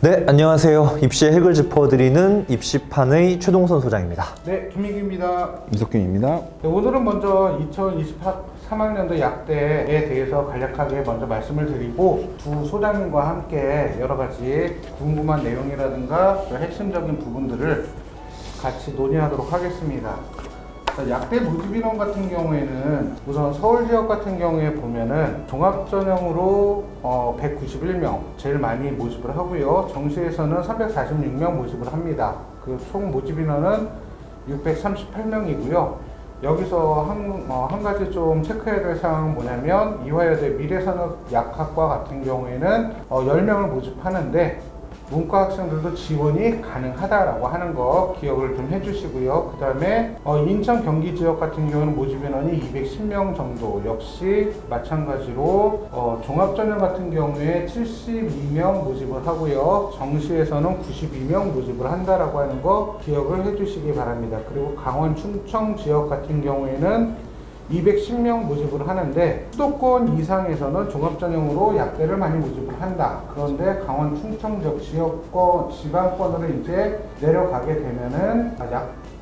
네, 안녕하세요. 입시의 핵을 짚어드리는 입시판의 최동선 소장입니다. 네, 김민규입니다. 이석균입니다. 네, 오늘은 먼저 2023학년도 약대에 대해서 간략하게 먼저 말씀을 드리고 두 소장님과 함께 여러 가지 궁금한 내용이라든가 핵심적인 부분들을 같이 논의하도록 하겠습니다. 약대 모집인원 같은 경우에는 우선 서울 지역 같은 경우에 보면은 종합전형으로 191명 제일 많이 모집을 하고요. 정시에서는 346명 모집을 합니다. 그 총 모집인원은 638명이고요. 여기서 한 가지 좀 체크해야 될 사항은 뭐냐면 이화여대 미래산업약학과 같은 경우에는 10명을 모집하는데 문과 학생들도 지원이 가능하다라고 하는 거 기억을 좀 해주시고요. 그 다음에 인천 경기 지역 같은 경우는 모집 인원이 210명 정도, 역시 마찬가지로 종합전형 같은 경우에 72명 모집을 하고요. 정시에서는 92명 모집을 한다라고 하는 거 기억을 해주시기 바랍니다. 그리고 강원 충청 지역 같은 경우에는 210명 모집을 하는데 수도권 이상에서는 종합전형으로 약대를 많이 모집을 한다. 그런데 강원 충청 지역권 지방권으로 이제 내려가게 되면은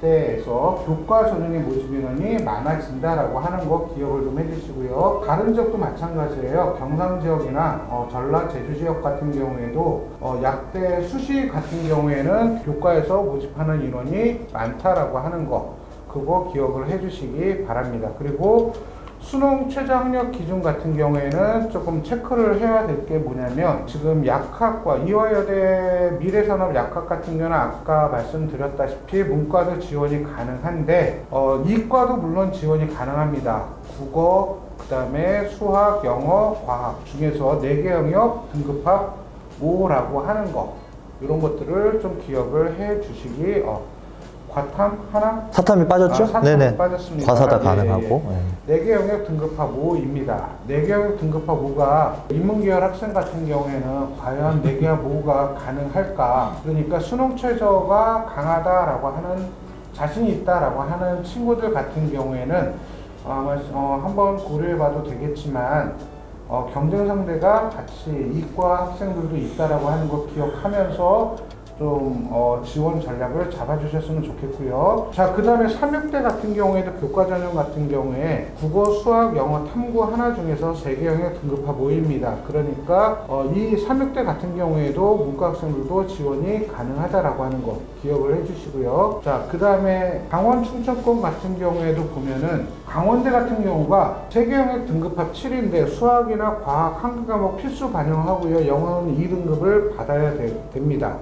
약대에서 교과 전형의 모집 인원이 많아진다라고 하는 거 기억을 좀 해주시고요. 다른 지역도 마찬가지예요. 경상 지역이나 전라 제주 지역 같은 경우에도 약대 수시 같은 경우에는 교과에서 모집하는 인원이 많다라고 하는 거. 그거 기억을 해주시기 바랍니다. 그리고 수능 최저 학력 기준 같은 경우에는 조금 체크를 해야 될 게 뭐냐면 지금 약학과 이화여대 미래산업약학 같은 경우는 아까 말씀드렸다시피 문과도 지원이 가능한데 이과도 물론 지원이 가능합니다. 국어, 그 다음에 수학, 영어, 과학 중에서 4개 영역 등급합 5라고 하는 거 이런 것들을 좀 기억을 해 주시기 과탐 하나? 사탐이 빠졌죠? 사탐이 네네. 빠졌습니다. 과사다 가능하고. 예. 4개 영역 등급합 5입니다. 4개 영역 등급합 5가 인문계열 학생 같은 경우에는 과연 4개 5가 가능할까? 그러니까 수능 최저가 강하다라고 하는 자신이 있다라고 하는 친구들 같은 경우에는 아마 한번 고려해봐도 되겠지만 경쟁 상대가 같이 이과 학생들도 있다라고 하는 거 기억하면서 좀 지원 전략을 잡아주셨으면 좋겠고요. 자, 그 다음에 3학대 같은 경우에도 교과 전형 같은 경우에 국어, 수학, 영어, 탐구 하나 중에서 3개 영역 등급합 5입니다. 그러니까 이 3학대 같은 경우에도 문과 학생들도 지원이 가능하다라고 하는 거 기억을 해주시고요. 자, 그 다음에 강원 충청권 같은 경우에도 보면은 강원대 같은 경우가 3개 영역 등급합 7인데 수학이나 과학 한 과목 필수 반영하고요. 영어는 2등급을 받아야 됩니다.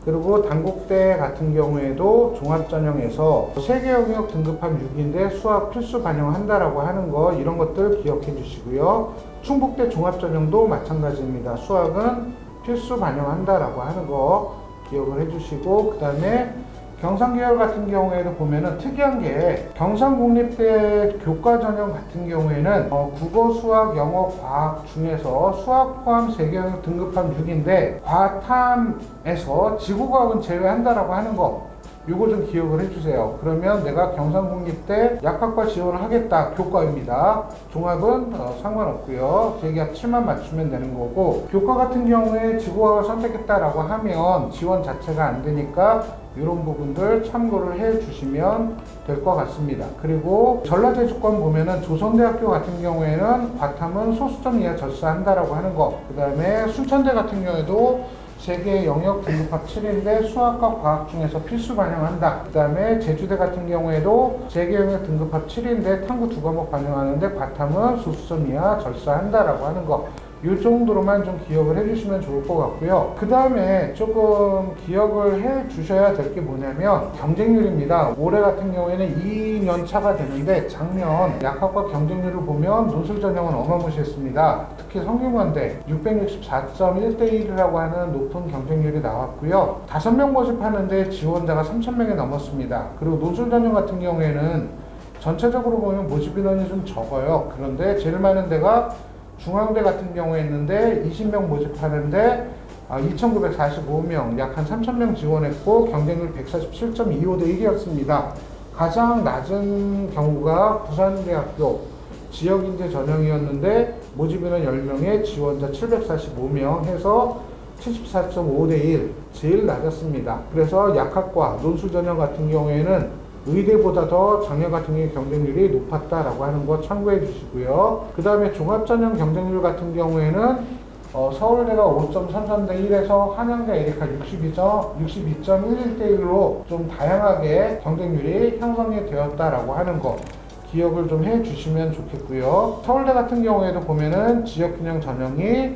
그리고 단국대 같은 경우에도 종합전형에서 3개 영역 등급합 6인데 수학 필수 반영한다라고 하는 거 이런 것들 기억해 주시고요. 충북대 종합전형도 마찬가지입니다. 수학은 필수 반영한다라고 하는 거 기억을 해 주시고 그 다음에 경상계열 같은 경우에도 보면은 특이한 게 경상국립대 교과전형 같은 경우에는 국어, 수학, 영어, 과학 중에서 수학 포함 3개 영역 등급합 6인데 과탐에서 지구과학은 제외한다라고 하는 거 요거 좀 기억을 해주세요. 그러면 내가 경상국립대 약학과 지원을 하겠다. 교과입니다. 종합은 상관없고요. 재기합 7만 맞추면 되는 거고 교과 같은 경우에 지구과학을 선택했다라고 하면 지원 자체가 안 되니까 이런 부분들 참고를 해 주시면 될 것 같습니다. 그리고 전라제주권 보면은 조선대학교 같은 경우에는 과탐은 소수점 이하 절사한다라고 하는 거. 그 다음에 순천대 같은 경우에도 3개 영역 등급합 7인데 수학과 과학 중에서 필수 반영한다. 그 다음에 제주대 같은 경우에도 3개 영역 등급합 7인데 탐구 2과목 반영하는데 과탐은 소수점 이하 절사한다라고 하는 거. 이 정도로만 좀 기억을 해주시면 좋을 것 같고요. 그 다음에 조금 기억을 해 주셔야 될 게 뭐냐면 경쟁률입니다. 올해 같은 경우에는 2년 차가 되는데 작년 약학과 경쟁률을 보면 논술 전형은 어마무시했습니다. 특히 성균관대 664.1대 1이라고 하는 높은 경쟁률이 나왔고요. 5명 모집하는데 지원자가 3,000명이 넘었습니다. 그리고 논술 전형 같은 경우에는 전체적으로 보면 모집 인원이 좀 적어요. 그런데 제일 많은 데가 중앙대 같은 경우에 있는데 20명 모집하는데 2,945명, 약 한 3,000명 지원했고 경쟁률 147.25대 1이었습니다. 가장 낮은 경우가 부산대학교 지역인재 전형이었는데 모집 인원 10명에 지원자 745명 해서 74.5대 1, 제일 낮았습니다. 그래서 약학과 논술 전형 같은 경우에는 의대보다 더 작년 같은 경우에 경쟁률이 높았다라고 하는 거 참고해 주시고요. 그 다음에 종합전형 경쟁률 같은 경우에는 서울대가 5.33대 1에서 한양대 에리카 62.11대 1로 좀 다양하게 경쟁률이 형성이 되었다라고 하는 거 기억을 좀 해주시면 좋겠고요. 서울대 같은 경우에도 보면은 지역균형 전형이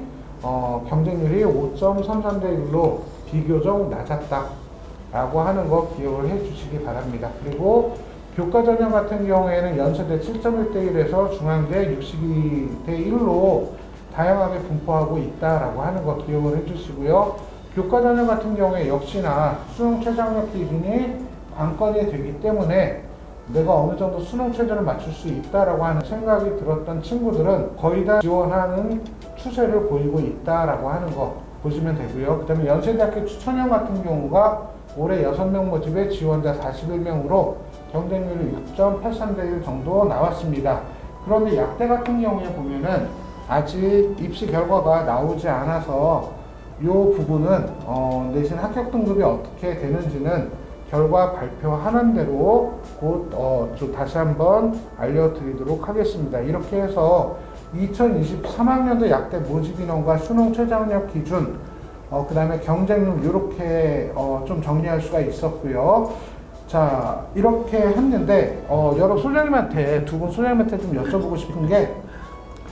경쟁률이 5.33대 1로 비교적 낮았다라고 하는 거 기억을 해주시기 바랍니다. 그리고 교과 전형 같은 경우에는 연세대 7.1대 1에서 중앙대 62대 1로 다양하게 분포하고 있다라고 하는 거 기억을 해주시고요. 교과 전형 같은 경우에 역시나 수능 최저학력 기준이 관건이 되기 때문에 내가 어느 정도 수능 최저를 맞출 수 있다라고 하는 생각이 들었던 친구들은 거의 다 지원하는 추세를 보이고 있다라고 하는 거 보시면 되고요. 그 다음에 연세대학교 추천형 같은 경우가 올해 6명 모집에 지원자 41명으로 경쟁률이 6.83대 1 정도 나왔습니다. 그런데 약대 같은 경우에 보면은 아직 입시 결과가 나오지 않아서 이 부분은 내신 합격 등급이 어떻게 되는지는 결과 발표하는 대로 곧 다시 한번 알려드리도록 하겠습니다. 이렇게 해서 2023학년도 약대 모집 인원과 수능 최저학력 기준, 그 다음에 경쟁률 이렇게 좀 정리할 수가 있었고요. 자, 이렇게 했는데 여러 소장님한테 두 분 소장님한테 좀 여쭤보고 싶은 게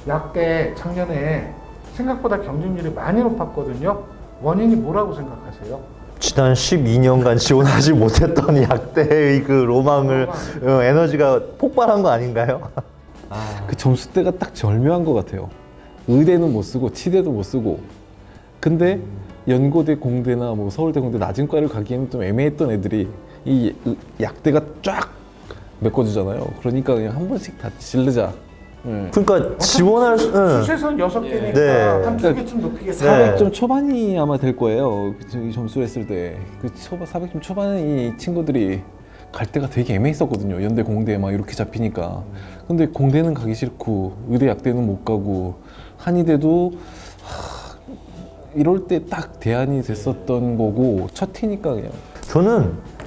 약대 작년에 생각보다 경쟁률이 많이 높았거든요. 원인이 뭐라고 생각하세요? 지난 12년간 지원하지 못했던 약대의 그 로망을 에너지가 폭발한 거 아닌가요? 그 점수대가 딱 절묘한 것 같아요. 의대는 못 쓰고 치대도 못 쓰고, 근데 연고대 공대나 뭐 서울대 공대 낮은 과를 가기에는 좀 애매했던 애들이 이 약대가 쫙 메꿔주잖아요. 그러니까 그냥 한 번씩 다 질르자. 그러니까 지원할 최선 6개니까 네. 한 2개쯤 높이겠어요. 400점 초반이 아마 될 거예요. 이 점수를 했을 때. 그 400점 초반에 이 친구들이 갈 때가 되게 애매했었거든요. 연대 공대 막 이렇게 잡히니까. 근데 공대는 가기 싫고 의대 약대는 못 가고 한의대도 이럴 때 딱 대안이 됐었던 거고 첫 티니까 그냥. 저는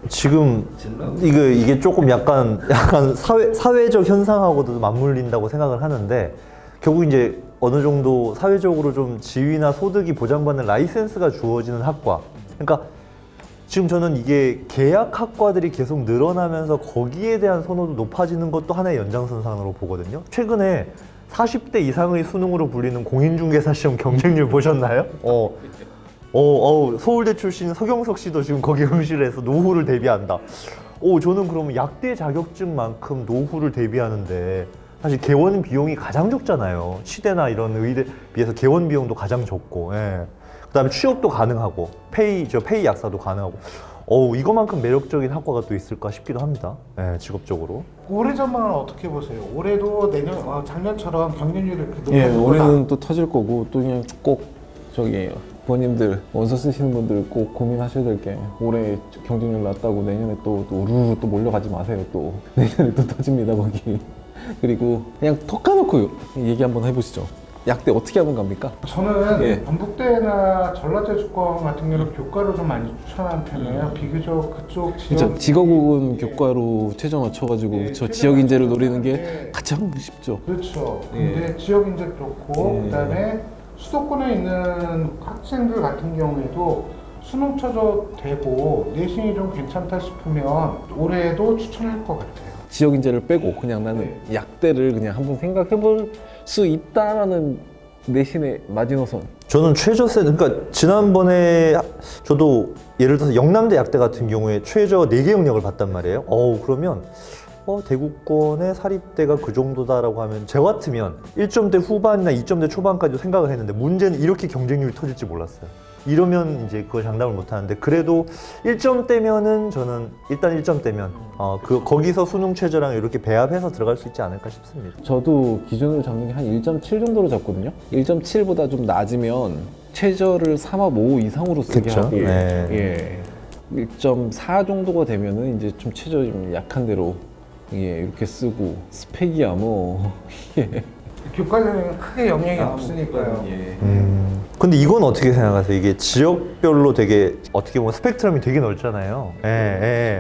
지금 이게 조금 약간 사회적 현상하고도 맞물린다고 생각을 하는데, 결국 이제 어느 정도 사회적으로 좀 지위나 소득이 보장받는 라이센스가 주어지는 학과, 그러니까 지금 저는 이게 계약 학과들이 계속 늘어나면서 거기에 대한 선호도 높아지는 것도 하나의 연장선상으로 보거든요. 최근에 40대 이상의 수능으로 불리는 공인중개사 시험 경쟁률 보셨나요? 서울대 출신 서경석 씨도 지금 거기 응시를 해서 노후를 대비한다. 저는 그러면 약대 자격증만큼 노후를 대비하는데 사실 개원 비용이 가장 적잖아요. 치대나 이런 의대 비해서 개원 비용도 가장 적고, 그다음에 취업도 가능하고 페이 약사도 가능하고. 이거만큼 매력적인 학과가 또 있을까 싶기도 합니다. 직업적으로. 올해 전망은 어떻게 보세요? 올해도 작년처럼 경쟁률이 이렇게 높아질 예, 거다. 올해는 또 터질 거고 또 그냥 꼭 저기 부모님들 원서 쓰시는 분들 꼭 고민하셔야 될 게 올해 경쟁률 낮다고 내년에 또 우르르 또 몰려가지 마세요. 또 내년에 또 터집니다 거기. 그리고 그냥 톡 까놓고 얘기 한번 해보시죠. 약대 어떻게 하면 갑니까? 저는 예. 전북대나 전라제주권 같은 경우는 교과로 좀 많이 추천하는 편이에요. 비교적 그쪽 진짜 직업은 교과로 최저 맞춰가지고 예, 저 최저 지역 인재를 맞춰서 노리는 게 예. 가장 쉽죠. 그렇죠. 예. 근데 지역 인재 그렇고 예. 그다음에 수도권에 있는 학생들 같은 경우에도 수능 최저 되고 내신이 좀 괜찮다 싶으면 올해도 추천할 것 같아요. 지역 인재를 빼고 그냥 나는 약대를 그냥 한번 생각해볼 수 있다라는 내신의 마지노선. 저는 최저세, 그러니까 지난번에 저도 예를 들어서 영남대 약대 같은 경우에 최저 4개 영역을 봤단 말이에요. 그러면 대구권의 사립대가 그 정도다라고 하면 저 같으면 1점대 후반이나 2점대 초반까지도 생각을 했는데, 문제는 이렇게 경쟁률이 터질지 몰랐어요. 이러면 이제 그걸 장담을 못 하는데, 그래도 1점대면은 저는 일단 1점대면 거기서 수능 최저랑 이렇게 배합해서 들어갈 수 있지 않을까 싶습니다. 저도 기준으로 잡는 게 한 1.7 정도로 잡거든요. 1.7보다 좀 낮으면 최저를 3합5 이상으로 쓰게 그쵸? 하고, 네. 1.4 정도가 되면은 이제 좀 최저 좀 약한 대로 이렇게 쓰고 스펙이야 뭐. 교과전형은 크게 영향이 없으니까요. 예. 근데 이건 어떻게 생각하세요? 이게 지역별로 되게 어떻게 보면 스펙트럼이 되게 넓잖아요.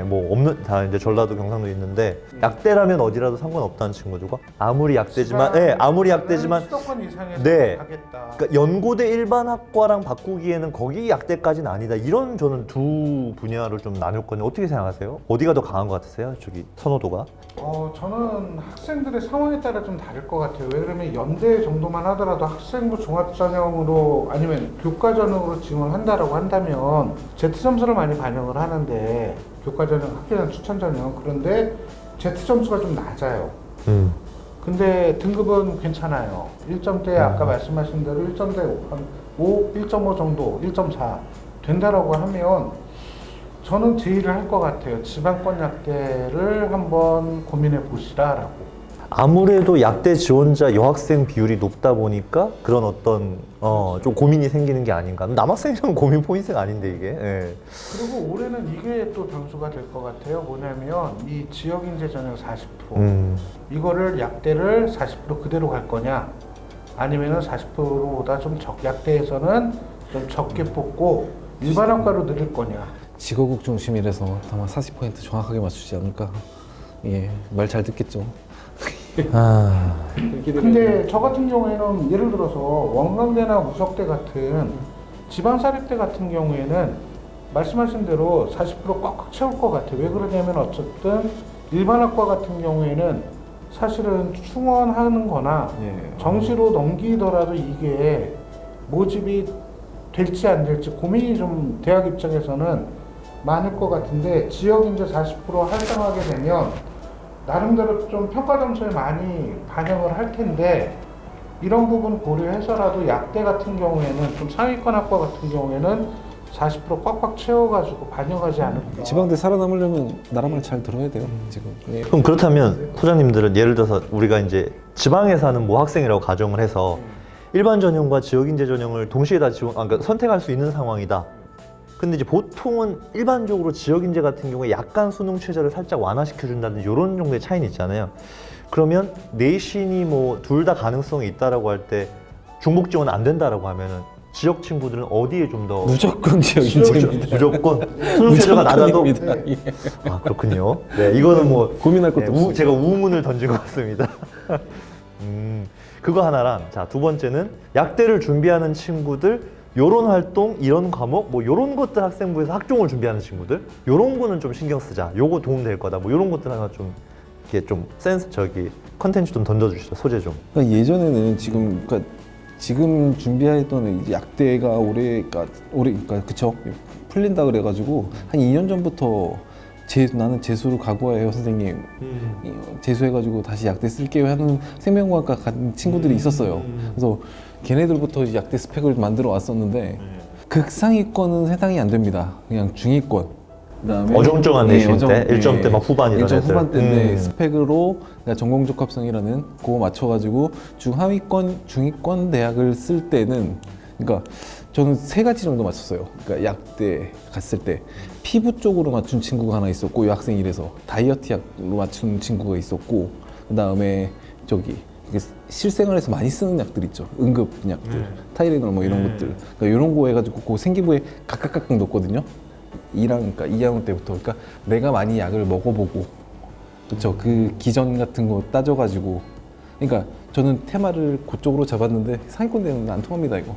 뭐 없는 다 이제 전라도 경상도 있는데 약대라면 어디라도 상관없다는 친구들과 아무리 약대지만, 아무리 약대지만, 수도권 이상에서 네. 가겠다. 그러니까 연고대 일반 학과랑 바꾸기에는 거기 약대까지는 아니다. 이런 저는 두 분야를 좀 나눴거든요. 어떻게 생각하세요? 어디가 더 강한 것 같으세요? 저기 선호도가? 저는 학생들의 상황에 따라 좀 다를 것 같아요. 왜 그러면 연대 정도만 하더라도 학생부 종합전형으로 아니면 교과전형으로 지원을 한다라고 한다면 Z점수를 많이 반영을 하는데 교과전형, 학교장 추천전형 그런데 Z점수가 좀 낮아요. 근데 등급은 괜찮아요. 1점대 아까 말씀하신 대로 1점대 한 5, 1.5 정도, 1.4 된다라고 하면 저는 제의를 할 것 같아요. 지방권 약대를 한번 고민해 보시라라고. 아무래도 약대 지원자 여학생 비율이 높다 보니까 그런 어떤 좀 고민이 생기는 게 아닌가. 남학생이면 고민 포인트가 아닌데 이게. 예. 그리고 올해는 이게 또 변수가 될 것 같아요. 뭐냐면 이 지역인재 전형 40% 이거를 약대를 40% 그대로 갈 거냐 아니면은 40%보다 좀 약대에서는 좀 적게 뽑고 일반 학과로 늘릴 거냐. 직업국 중심이라서 아마 40% 정확하게 맞추지 않을까. 예, 말 잘 듣겠죠. 근데 저 같은 경우에는 예를 들어서 원광대나 우석대 같은 지방사립대 같은 경우에는 말씀하신 대로 40% 꽉꽉 채울 것 같아요. 왜 그러냐면 어쨌든 일반 학과 같은 경우에는 사실은 충원하는 거나 예. 정시로 넘기더라도 이게 모집이 될지 안 될지 고민이 좀 대학 입장에서는 많을 것 같은데 지역인재 40% 활성하게 되면 나름대로 좀 평가 점수에 많이 반영을 할 텐데 이런 부분 고려해서라도 약대 같은 경우에는 좀 상위권 학과 같은 경우에는 40% 꽉꽉 채워가지고 반영하지 않을까. 지방대 살아남으려면 나라 말 잘 들어야 돼요. 지금. 예. 그럼 그렇다면 후장님들은 예를 들어서 우리가 이제 지방에 사는 모 학생이라고 가정을 해서 일반 전형과 지역인재 전형을 동시에 다 그러니까 선택할 수 있는 상황이다. 근데 이제 보통은 일반적으로 지역인재 같은 경우에 약간 수능 최저를 살짝 완화시켜준다는 이런 정도의 차이는 있잖아요. 그러면 내신이 뭐 둘 다 가능성이 있다라고 할 때 중복 지원 안 된다라고 하면은 지역 친구들은 어디에 좀 더 무조건 지역인재입니다. 무조건 수능 최저가 낮아도 무조건입니다. 예. 아 그렇군요. 네 이거는 뭐 고민할 것도 없어요. 제가 우문을 던진 것 같습니다. 그거 하나랑 자 두 번째는 약대를 준비하는 친구들 요런 활동, 이런 과목, 뭐 요런 것들 학생부에서 학종을 준비하는 친구들 요런 거는 좀 신경 쓰자. 요거 도움 될 거다. 뭐 요런 것들 하나 좀 이렇게 좀 센스 컨텐츠 좀 던져주시죠. 소재 좀. 그러니까 예전에는 지금 준비했던 이제 약대가 그러니까 그쵸 풀린다 그래가지고 한 2년 전부터 나는 재수를 각오해요 선생님. 재수해가지고 다시 약대 쓸게요 하는 생명과학과 간 친구들이 있었어요. 그래서 걔네들부터 이제 약대 스펙을 만들어 왔었는데 극상위권은 해당이 안 됩니다. 그냥 중위권. 그다음에 어정쩡한 내신 때 1점대 막 후반 이런 1점 애들. 후반 때인데 스펙으로 그러니까 전공적합성이라는 그거 맞춰가지고 중하위권, 중위권 대학을 쓸 때는 그러니까 저는 3가지 정도 맞췄어요. 그러니까 약대 갔을 때 피부 쪽으로 맞춘 친구가 하나 있었고 여학생이라서 다이어트 약으로 맞춘 친구가 있었고 그 다음에 실생활에서 많이 쓰는 약들 있죠. 응급 약들, 타이레놀 뭐 이런 것들. 그러니까 이런 거 해가지고 그 생기부에 각각 넣었거든요. 그러니까 2학년 때부터. 그러니까 내가 많이 약을 먹어보고, 그렇죠. 그 기전 같은 거 따져가지고. 그러니까 저는 테마를 그쪽으로 잡았는데 상위권 되는 안 통합니다 이거.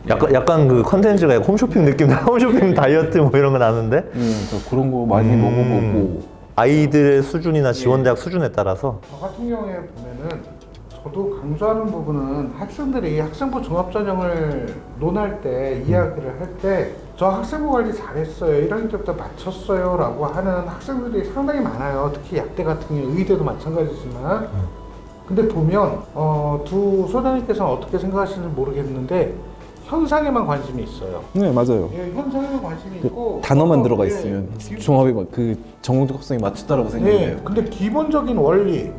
약간 그 컨텐츠가 홈쇼핑 느낌, 홈쇼핑 다이어트 뭐 이런 거 나는데 그러니까 그런 거 많이 먹어보고. 아이들의 수준이나 지원대학 수준에 따라서 저 같은 경우에 보면은 저도 강조하는 부분은 학생들이 학생부 종합전형을 논할 때 이야기를 할 때 저 학생부 관리 잘했어요 1학년 때부터 맞췄어요 라고 하는 학생들이 상당히 많아요. 특히 약대 같은 경우 의대도 마찬가지지만 근데 보면 두 소장님께서는 어떻게 생각하시는지 모르겠는데 현상에만 관심이 있어요. 네 맞아요. 예, 현상에만 관심이 그 있고 단어만 들어가 예, 있으면 종합이 그 전공적 합성이 맞췄다라고 생각해요. 네, 근데 기본적인 원리,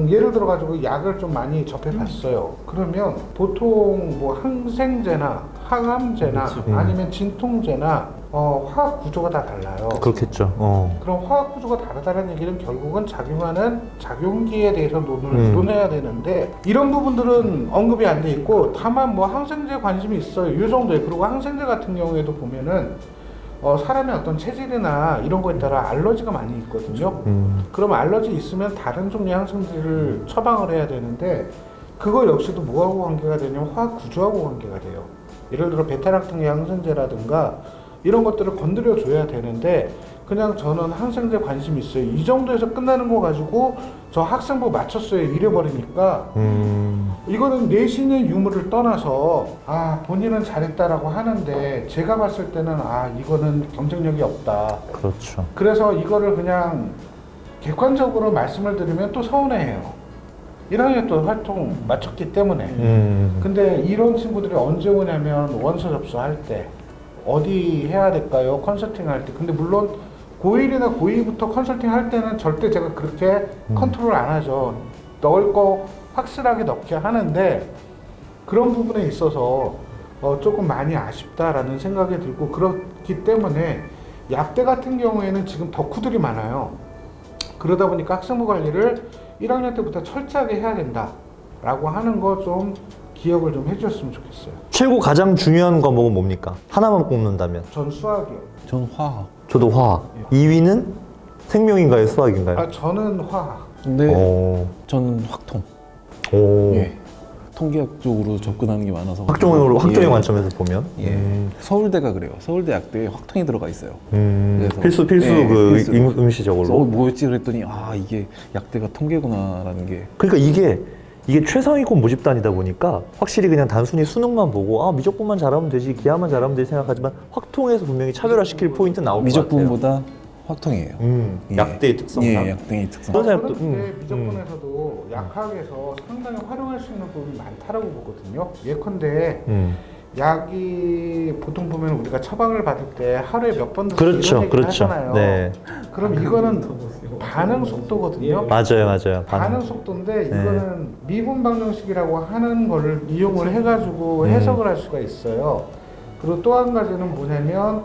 예를 들어 가지고 약을 좀 많이 접해봤어요. 그러면 보통 뭐 항생제나 항암제나 아니면 진통제나 화학 구조가 다 달라요. 그렇겠죠. 그럼 화학 구조가 다르다는 얘기는 결국은 작용하는 작용기에 대해서 논해야 되는데 이런 부분들은 언급이 안 돼 있고 다만 뭐 항생제에 관심이 있어요. 이 정도에. 그리고 항생제 같은 경우에도 보면은 사람의 어떤 체질이나 이런 거에 따라 알러지가 많이 있거든요. 그럼 알러지 있으면 다른 종류의 항생제를 처방을 해야 되는데 그거 역시도 뭐하고 관계가 되냐면 화학 구조하고 관계가 돼요. 예를 들어 베타락통의 항생제라든가 이런 것들을 건드려 줘야 되는데 그냥 저는 항생제 관심 있어요. 이 정도에서 끝나는 거 가지고 저 학생부 맞췄어요. 이래버리니까 이거는 내신의 유무를 떠나서 본인은 잘했다라고 하는데 제가 봤을 때는 이거는 경쟁력이 없다. 그렇죠. 그래서 이거를 그냥 객관적으로 말씀을 드리면 또 서운해해요. 1학년 또 활동 마쳤기 때문에. 근데 이런 친구들이 언제 오냐면 원서 접수할 때 어디 해야 될까요? 컨설팅 할 때. 근데 물론 고1이나 고2부터 컨설팅 할 때는 절대 제가 그렇게 컨트롤 안 하죠. 넣을 거 확실하게 넣게 하는데 그런 부분에 있어서 조금 많이 아쉽다라는 생각이 들고 그렇기 때문에 약대 같은 경우에는 지금 덕후들이 많아요. 그러다 보니까 학생부 관리를 1학년 때부터 철저하게 해야 된다라고 하는 거 좀 기억을 좀 해주셨으면 좋겠어요. 최고 가장 중요한 과목은 뭡니까? 하나만 꼽는다면? 전 수학이요. 전 화학. 저도 화학. 2위는 생명인가요? 수학인가요? 저는 화학. 근데 저는 확통. 오. 예. 통계학 쪽으로 접근하는 게 많아서 학종의 예. 관점에서 보면. 예. 서울대가 그래요. 서울대 약대에 확통이 들어가 있어요. 그래서 필수 예, 그 필수로. 응시적으로. 뭐였지 그랬더니 이게 약대가 통계구나라는 게. 그러니까 이게 최상위권 모집단이다 보니까 확실히 그냥 단순히 수능만 보고 미적분만 잘하면 되지 기하만 잘하면 되지 생각하지만 확통에서 분명히 차별화시킬 포인트 나올 것 같아요. 미적분보다 확통이에요. 예. 약대의 특성상. 예, 약대의 특성. 그런 생각도, 저는 근데 미적분에서도 약학에서 상당히 활용할 수 있는 부분이 많다라고 보거든요. 예컨대 약이 보통 보면 우리가 처방을 받을 때 하루에 몇 번 드시고 이런 얘기를 하잖아요. 네. 그럼 이거는 반응 속도거든요. 맞아요. 반응 속도인데 이거는 미분 방정식이라고 하는 거를 이용을 해가지고 해석을 할 수가 있어요. 그리고 또 한 가지는 뭐냐면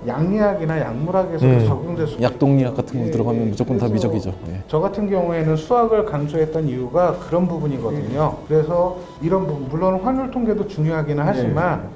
양리학이나 약물학에서 적용될 수 약동리학 같은 거 들어가면 무조건 다 그래서 미적이죠. 예. 저 같은 경우에는 수학을 강조했던 이유가 그런 부분이거든요. 그래서 이런 부분, 물론 확률 통계도 중요하기는 하지만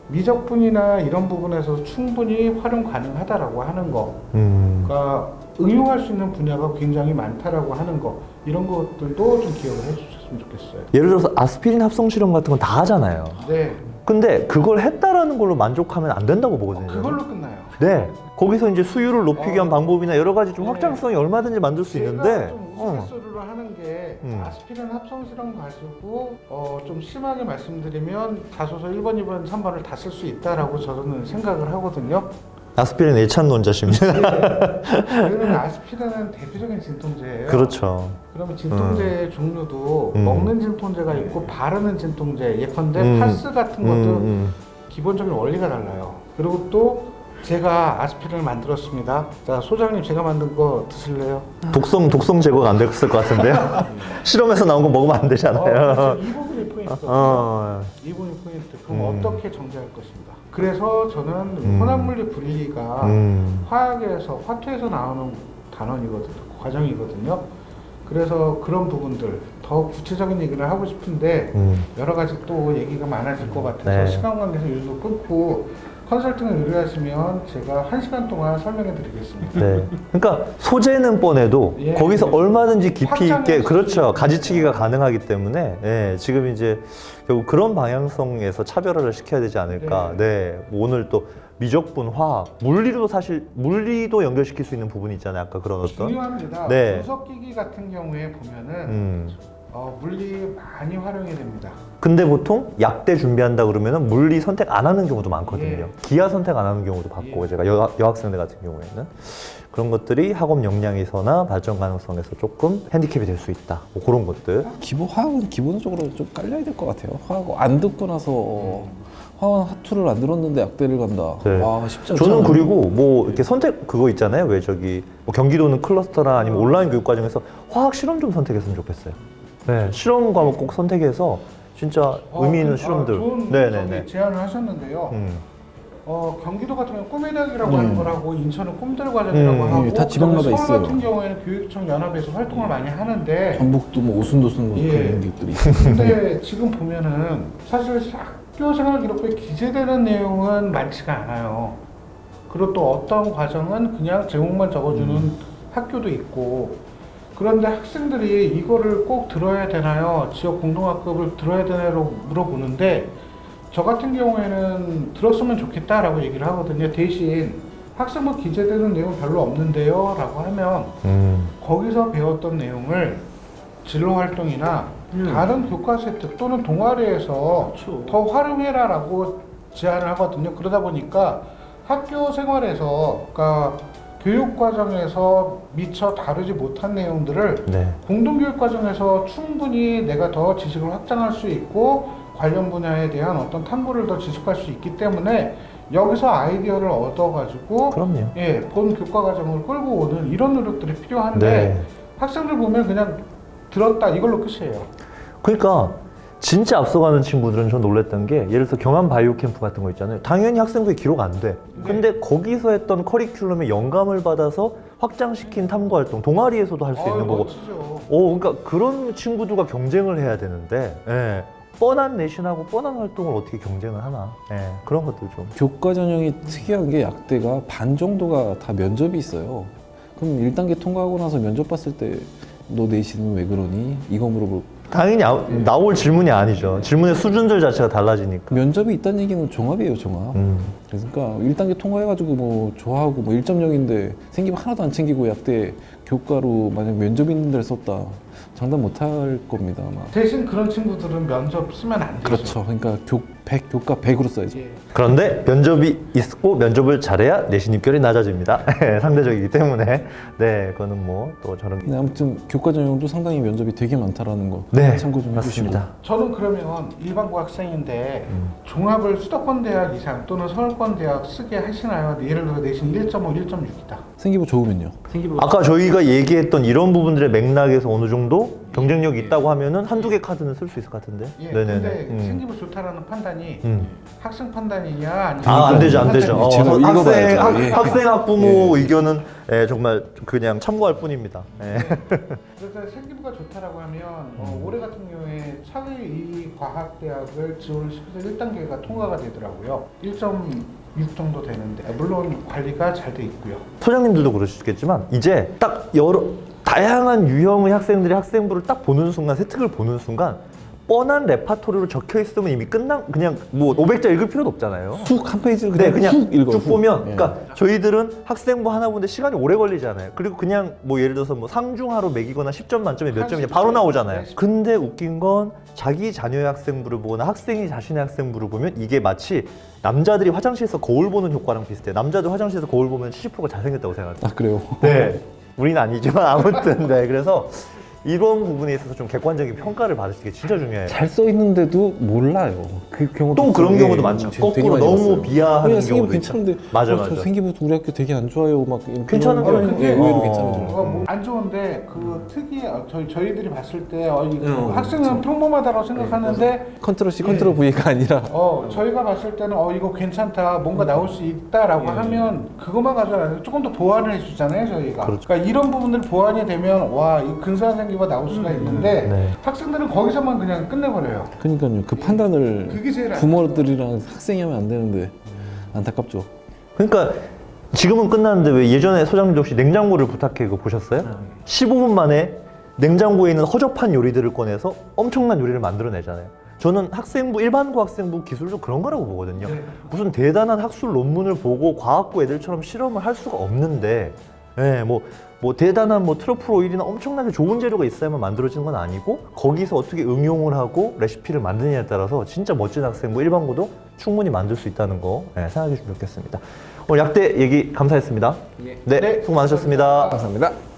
미적분이나 이런 부분에서 충분히 활용 가능하다라고 하는 거, 그러니까 응용할 수 있는 분야가 굉장히 많다라고 하는 거, 이런 것들도 좀 기억을 해주셨으면 좋겠어요. 예를 들어서 아스피린 합성 실험 같은 건 다 하잖아요. 네, 근데 그걸 했다라는 걸로 만족하면 안 된다고 보거든요. 그걸로 끝나요. 네. 거기서 이제 수율을 높이기 위한 방법이나 여러 가지 좀 네. 확장성이 얼마든지 만들 수 제가 있는데. 좀 우스갯소리로 하는 게 아스피린 합성 실험 가지고 좀 심하게 말씀드리면 자소서 1번, 2번, 3번을 다 쓸 수 있다라고 저는 생각을 하거든요. 아스피린 애찬론자십니다. 왜냐면 아스피린은 대표적인 진통제예요. 그렇죠. 그러면 진통제 종류도 먹는 진통제가 있고 바르는 진통제, 예컨대 파스 같은 것도 기본적인 원리가 달라요. 그리고 또 제가 아스피린을 만들었습니다. 자, 소장님 제가 만든 거 드실래요? 독성 제거가 안 됐을 것 같은데요. 실험에서 나온 거 먹으면 안 되잖아요. 그래서 이 부분이 포인트거든요. 네. 이 부분이 포인트. 그럼 어떻게 정제할 것인가? 그래서 저는 혼합물리 분리가 화학에서, 화투에서 나오는 단원이거든요. 과정이거든요. 그래서 그런 부분들 더 구체적인 얘기를 하고 싶은데 여러 가지 또 얘기가 많아질 것 같아서 네. 시간 관계에서 일도 끊고 컨설팅을 의뢰하시면 제가 1시간 동안 설명해 드리겠습니다. 네. 그러니까 소재는 뻔해도 예, 거기서 그렇죠. 얼마든지 깊이 있게 확장할 수 그렇죠. 있는. 가지치기가 가능하기 때문에 지금 이제 결국 그런 방향성에서 차별화를 시켜야 되지 않을까. 네. 오늘 또 미적분, 화학, 물리도 사실 물리도 연결시킬 수 있는 부분이 있잖아요. 아까 그런 어떤. 중요합니다. 네. 분석기기 같은 경우에 보면은 물리 많이 활용이 됩니다. 근데 보통 약대 준비한다 그러면은 물리 선택 안 하는 경우도 많거든요. 예. 기하 선택 안 하는 경우도 봤고 예. 제가 여학생들 같은 경우에는 그런 것들이 학업 역량에서나 발전 가능성에서 조금 핸디캡이 될 수 있다. 뭐 그런 것들. 화학은 기본적으로 좀 깔려야 될 것 같아요. 화학 안 듣고 나서 화학 하투를 안 들었는데 약대를 간다. 네. 와 쉽지 않잖아요. 저는 그리고 뭐 이렇게 선택 그거 있잖아요. 왜 저기 뭐 경기도는 클러스터나 아니면 온라인 교육 과정에서 화학 실험 좀 선택했으면 좋겠어요. 네, 실험 과목 꼭 선택해서 진짜 의미 있는 실험들. 좋은 네네네. 제안을 하셨는데요. 경기도 같은 경우는 꿈의 닭이라고 네. 하는 걸 하고 인천은 꿈들 과정이라고 하고 다 지방마다 그다음에 서울 있어요. 같은 경우에는 교육청 연합에서 활동을 많이 하는데 전북도 뭐 오순도순 뭐 예. 그런 것들이 있어요. 근데 지금 보면은 사실 학교 생활 기록부에 기재되는 내용은 많지가 않아요. 그리고 또 어떤 과정은 그냥 제목만 적어주는 학교도 있고 그런데 학생들이 이거를 꼭 들어야 되나요? 지역 공동학급을 들어야 되나요? 물어보는데 저 같은 경우에는 들었으면 좋겠다라고 얘기를 하거든요. 대신 학생부 기재되는 내용 별로 없는데요 라고 하면 거기서 배웠던 내용을 진로 활동이나 다른 교과 세트 또는 동아리에서 더 활용해라 라고 제안을 하거든요. 그러다 보니까 학교 생활에서 그러니까 교육 과정에서 미처 다루지 못한 내용들을 네. 공동교육 과정에서 충분히 내가 더 지식을 확장할 수 있고 관련 분야에 대한 어떤 탐구를 더 지속할 수 있기 때문에 여기서 아이디어를 얻어가지고 그럼요. 예, 본 교과 과정을 끌고 오는 이런 노력들이 필요한데 네. 학생들 보면 그냥 들었다 이걸로 끝이에요. 그러니까 진짜 앞서가는 친구들은 전 놀랬던 게 예를 들어서 경남 바이오 캠프 같은 거 있잖아요. 당연히 학생부에 기록 안 돼. 근데 거기서 했던 커리큘럼에 영감을 받아서 확장시킨 탐구 활동, 동아리에서도 할 수 있는 거고. 멋지죠. 그러니까 그런 친구들과 경쟁을 해야 되는데, 예. 뻔한 내신하고 뻔한 활동을 어떻게 경쟁을 하나. 예. 그런 것들 좀. 교과 전형이 특이한 게 약대가 반 정도가 다 면접이 있어요. 그럼 1단계 통과하고 나서 면접 봤을 때 너 내신은 왜 그러니? 이거 물어볼. 당연히 나올 질문이 아니죠. 질문의 수준들 자체가 달라지니까. 면접이 있다는 얘기는 종합이에요, 종합. 그러니까 1단계 통과해가지고 뭐 좋아하고 뭐 1.0인데 생기면 하나도 안 챙기고 약대 교과로 만약 면접 있는 데를 썼다. 장담 못 할 겁니다, 아마. 대신 그런 친구들은 면접 쓰면 안 되죠. 그렇죠. 그러니까 교과 100으로 써야지. 예. 그런데 면접이 있고 면접을 잘해야 내신 입결이 낮아집니다. 상대적이기 때문에. 네, 그거는 뭐 또 저런. 근데 아무튼 교과 전형도 상당히 면접이 되게 많다라는 거 네, 참고 좀 해주시고. 맞습니다. 저는 그러면 일반고 학생인데 종합을 수도권 대학 이상 또는 서울권 대학 쓰게 하시나요? 예를 들어 내신 1.5, 1.6이다. 생기부 좋으면요. 아까 저희가 얘기했던 이런 부분들의 맥락에서 어느 정도 경쟁력이 있다고 하면은 한두 개 카드는 쓸 수 있을 것 같은데. 예, 네네네. 근데 생기부 좋다라는 판단이 음. 학생 판단이냐 아니면 안 되죠, 안 되죠. 판단이냐. 제가 읽어봐야죠. 예. 학생 학부모 의견은 정말 그냥 참고할 뿐입니다. 예. 그래서 생기부가 좋다라고 하면 올해 같은 경우에 사회이과학대학을 지원을 시켜서 1단계가 통과가 되더라고요. 1.6 정도 되는데 물론 관리가 잘 돼 있고요. 소장님들도 그러시겠지만 이제 딱 여러 다양한 유형의 학생들이 학생부를 딱 보는 순간 세특을 보는 순간 뻔한 레파토리로 적혀 있으면 이미 끝난 그냥 뭐 500자 읽을 필요도 없잖아요. 훅 한 페이지를 네, 그냥 그냥 훅 읽어. 쭉 보면, 예. 그러니까 저희들은 학생부 하나 보는데 시간이 오래 걸리잖아요. 그리고 그냥 뭐 예를 들어서 뭐 상중하로 매기거나 10점 만점에 몇 점이냐 바로 나오잖아요. 근데 웃긴 건 자기 자녀의 학생부를 보거나 학생이 자신의 학생부를 보면 이게 마치 남자들이 화장실에서 거울 보는 효과랑 비슷해요. 남자들 화장실에서 거울 보면 70%가 잘생겼다고 생각해요. 아 그래요? 네, 우리는 아니지만 아무튼 네, 그래서 이런 부분에 있어서 좀 객관적인 평가를 받으시는 게 진짜 중요해요. 잘 써 있는데도 몰라요. 그 경우도 또 그런 되게- 경우도 많죠. 되게 거꾸로 많이 너무 봤어요. 비하하는 그냥 생기부 경우도 있죠. 괜찮은데 맞아, 저 맞아. 생기부 우리 학교 되게 안 좋아요. 막 이런 괜찮은 그런- 경우는 예, 의외로 어. 괜찮아요. 뭐안 좋은데 그 특이해 저희들이 봤을 때 네, 학생은 평범하다고 생각하는데 컨트롤 C, 컨트롤 V가 아니라 저희가 봤을 때는 이거 괜찮다 뭔가 나올 수 있다라고 하면 그것만 가져가 아니고 조금 더 보완을 해주잖아요 저희가. 그렇죠. 그러니까 이런 부분들 보완이 되면 이 근사한 생기가 나올 수가 있는데 네. 학생들은 거기서만 그냥 끝내버려요. 그러니까요. 그 판단을 그게 제일 안 부모들이랑 학생이 하면 안 되는데 안타깝죠. 그러니까 지금은 끝났는데 왜 예전에 소장님도 혹시 냉장고를 부탁해 그거 보셨어요? 15분 만에 냉장고에 있는 허접한 요리들을 꺼내서 엄청난 요리를 만들어내잖아요. 저는 학생부, 일반고 학생부 기술도 그런 거라고 보거든요. 네. 무슨 대단한 학술 논문을 보고 과학고 애들처럼 실험을 할 수가 없는데, 뭐 뭐 대단한 뭐 트러플 오일이나 엄청나게 좋은 재료가 있어야만 만들어지는 건 아니고 거기서 어떻게 응용을 하고 레시피를 만드느냐에 따라서 진짜 멋진 학생 뭐 일반고도 충분히 만들 수 있다는 거 생각해 주시면 좋겠습니다. 오늘 약대 얘기 감사했습니다. 예. 네, 수고 많으셨습니다. 감사합니다.